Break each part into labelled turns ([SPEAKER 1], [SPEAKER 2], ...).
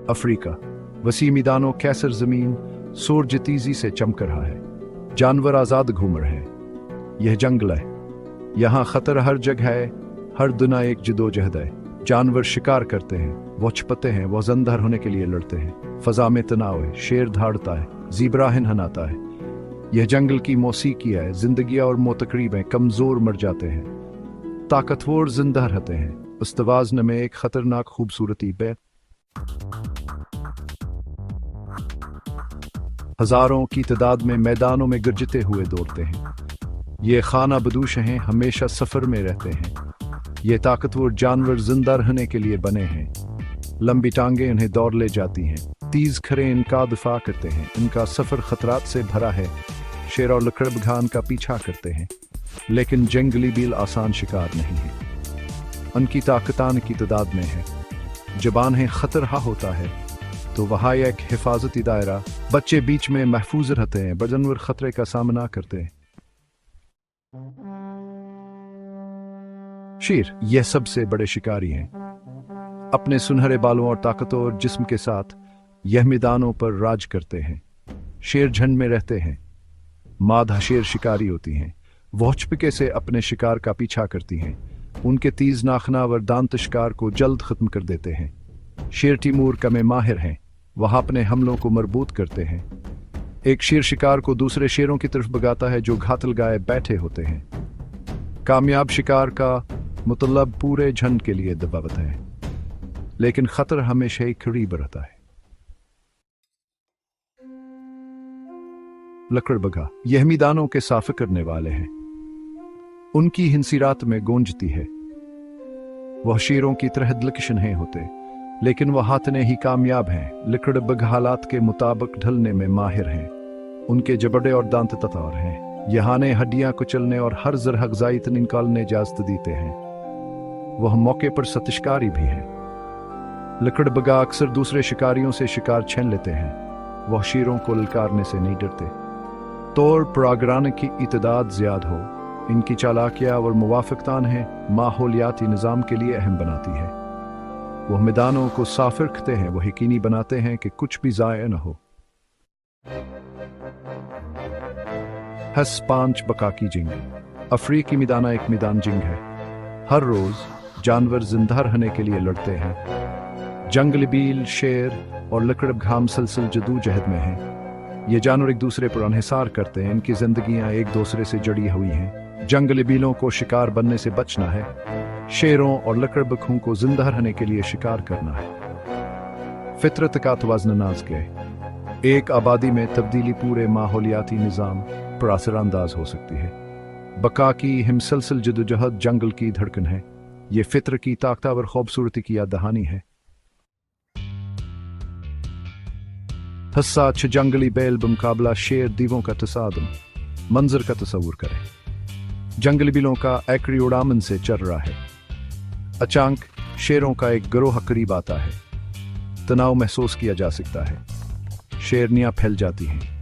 [SPEAKER 1] Africa, वसी मैदानों कैसर जमीन सूरज तेजी से चमक रहा है। जानवर आजाद घूम रहे हैं। यह जंगल है, यहाँ खतर हर जगह है, हर दुना एक जदोजहद है। जानवर शिकार करते हैं, वो छपते हैं, वो जिंदा होने के लिए लड़ते हैं। फजा में तनाव है, शेर धाड़ता है, ज़ीब्रा हनहनाता है। यह जंगल की मौसीकी है। जिंदगी और मोतकरीब हैं, कमजोर मर जाते हैं, ताकतवर जिंदा रहते हैं। उस तवाज़न में एक खतरनाक खूबसूरती पे हजारों की तादाद में मैदानों में गरजते हुए दौड़ते हैं। ये खाना बदूश हैं, हमेशा सफर में रहते हैं। ये ताकतवर जानवर जिंदा रहने के लिए बने हैं। लंबी टांगें इन्हें दौड़ ले जाती हैं, तेज खरे इनका दिफा करते हैं। इनका सफर खतरात से भरा है। शेर और लकड़बग्घा इनका पीछा करते हैं, लेकिन जंगली बील आसान शिकार नहीं है। उनकी ताकतान की तादाद में है। जब इन्हें खतरा होता है तो वहाँ एक हिफाजती दायरा, बच्चे बीच में महफूज रहते हैं, जानवर खतरे का सामना करते हैं। शेर यह सबसे बड़े शिकारी हैं। अपने सुनहरे बालों और ताकतवर जिस्म के साथ यह मैदानों पर राज करते हैं। शेर झुंड में रहते हैं। मादा शेर शिकारी होती हैं। वह चुपके से अपने शिकार का पीछा करती हैं। उनके तेज नाखनावर दांत शिकार को जल्द खत्म कर देते हैं। शेर तिमूर का में माहिर हैं। वह अपने हमलों को मजबूत करते हैं। एक शेर शिकार को दूसरे शेरों की तरफ भगाता है जो घातल गाए बैठे होते हैं। कामयाब शिकार का मतलब पूरे झुंड के लिए दबावत है, लेकिन खतरा हमेशा ही करीब रहता है। लकड़बग्घा यह मैदानों के साफ करने वाले हैं। उनकी हिंसी रात में गूंजती है। वह शेरों की तरह दिलकश नहीं होते, लेकिन वह हाथने ही कामयाब हैं। लकड़बग्घा हालात के मुताबिक ढलने में माहिर हैं। उनके जबड़े और दांत ततार हैं। यहाँ ने हड्डियां कुचलने और हर जरह ग़ज़ाइत निकालने इजाजत देते हैं। वह मौके पर सतशिकारी भी हैं। लकड़बग्घा अक्सर दूसरे शिकारियों से शिकार छीन लेते हैं। वह शेरों को ललकारने से नहीं डरते। तौर पर अगर की इतदाद ज्यादा हो, इनकी चालाकियां और मुवाफिकतान है माहौलियाती निज़ाम के लिए अहम बनाती है। वह मैदानों को साफ रखते हैं। वह यकीनी बनाते हैं कि कुछ भी ज़ाया न हो। हस 5 बका की जिंग। अफ्रीकी मैदाना एक मैदान जिंग है। हर रोज जानवर जिंदा रहने के लिए लड़ते हैं। जंगली बील, शेर और लकड़बग्घा मुसलसल जदोजहद में हैं। ये जानवर एक दूसरे पर इन्हिसार करते हैं। इनकी जिंदगियां एक दूसरे से जुड़ी हुई हैं। जंगली बीलों को शिकार बनने से बचना है। शेरों और लकड़बग्घों को जिंदा रहने के लिए शिकार करना है। फितरत का तवाज़ुन नाज़ के एक आबादी में तब्दीली पूरे माहौलियाती निज़ाम पर असरानंदाज हो सकती है। बका की हिमसलसल जदोजहद जंगल की धड़कन है। ये फितर की ताकतवर खूबसूरती की याद दहानी है। हस्सा जंगली बैल बमुकाबला शेर दीवों का तसादम। मंजर का तस्वुर करें। जंगली बिलों का एकरी उड़ामन से चल रहा है। अचानक शेरों का एक गिरोह करीब आता है। तनाव महसूस किया जा सकता है। शेरनियां फैल जाती हैं।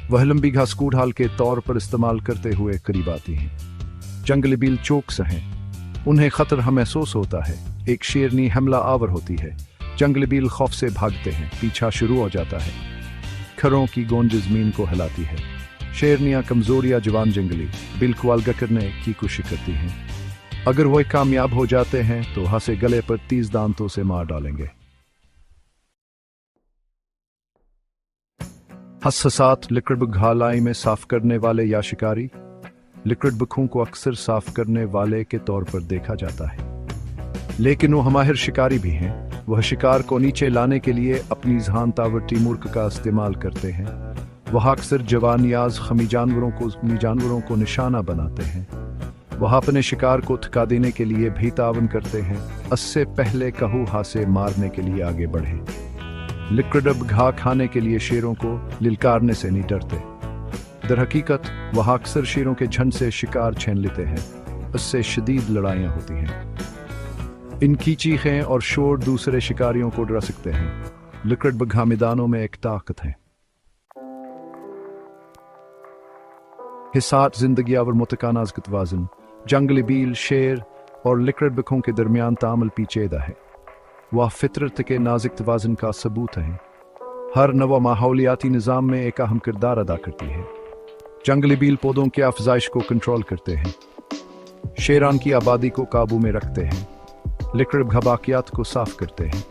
[SPEAKER 1] वह लंबी घास को ढाल के तौर पर इस्तेमाल करते हुए करीब आती हैं। जंगली बिल चौकस हैं। उन्हें खतरा महसूस होता है। एक शेरनी हमला आवर होती है। जंगली बिल खौफ से भागते हैं। पीछा शुरू हो जाता है। खरों की गूंज जमीन को हिलाती है। शेरनियां कमजोर या जवान जंगली बिल को अलग करने की कोशिश करती हैं। अगर वह कामयाब हो जाते हैं तो हंसे गले पर तेज दांतों से मार डालेंगे। हसास लकड़बग्घा लाई में साफ करने वाले या शिकारी लकड़बग्घों को अक्सर साफ करने वाले के तौर पर देखा जाता है, लेकिन वो माहिर शिकारी भी हैं। वह शिकार को नीचे लाने के लिए अपनी जहानतावर टीमुर्क का इस्तेमाल करते हैं। वह अक्सर जवान याज खमी जानवरों को निशाना बनाते हैं। वह अपने शिकार को थका देने के लिए भी तावन करते हैं। इससे पहले कहू हासे मारने के लिए आगे बढ़े। लकड़बग्घा खाने के लिए शेरों को लिलकारने से नहीं डरते। दरहकीकत वह अक्सर शेरों के झुंड से शिकार छीन लेते हैं। इससे शदीद लड़ाइयाँ होती हैं। इनकी चीखें और शोर दूसरे शिकारियों को डरा सकते हैं। लकड़बग्घा मैदानों में एक ताकत है। हिसात जिंदगी और मुतकानाज का तवाज़ुन जंगली बील, शेर और लकड़बग्घों के दरमियान तामल पेचीदा है। वह फितरत के नाजुक तवाज़ुन का सबूत हैं। हर नवा माहौलियाती निज़ाम में एक अहम किरदार अदा करती है। जंगली बील पौधों की अफजाइश को कंट्रोल करते हैं, शेरान की आबादी को काबू में रखते हैं, लिक्र्ब घबाकियात को साफ करते हैं।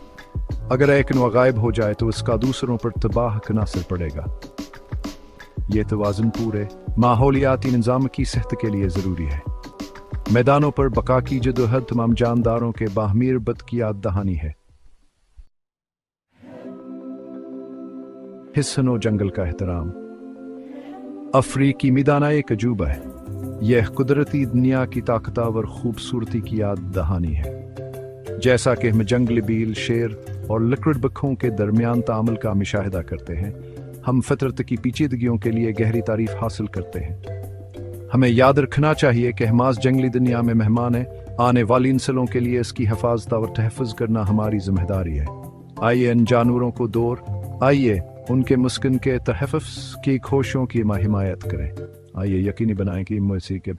[SPEAKER 1] अगर एक नौ गायब हो जाए तो इसका दूसरों पर तबाह करना असर पड़ेगा। ये तवाज़ुन पूरे माहौलियाती निज़ाम की सेहत के लिए ज़रूरी है। मैदानों पर बका की जदोजहद तमाम जानदारों के बाहमीर बद की याद दहानी है। हिस्सनो जंगल का एहतराम। अफ्रीकी मिदाना एक अजूबा है। यह कुदरती दुनिया की ताकतवर खूबसूरती की याद दहानी है। जैसा कि हम जंगली बील, शेर और लिक्र्ड बखों के दरमियान तामुल का मुशाहिदा करते हैं, हम फितरत की पेचीदगियों के लिए गहरी तारीफ हासिल करते हैं। हमें याद रखना चाहिए कि हम आज जंगली दुनिया में मेहमान हैं। आने वाली नस्लों के लिए इसकी हिफाजत और तहफ़्फ़ुज़ करना हमारी जिम्मेदारी है। आइए इन जानवरों को आइए उनके मुस्किन के तहफ़्फ़ुज़ की कोशिशों की हिमायत करें। आइए यकीनी बनाएं कि मुझसे के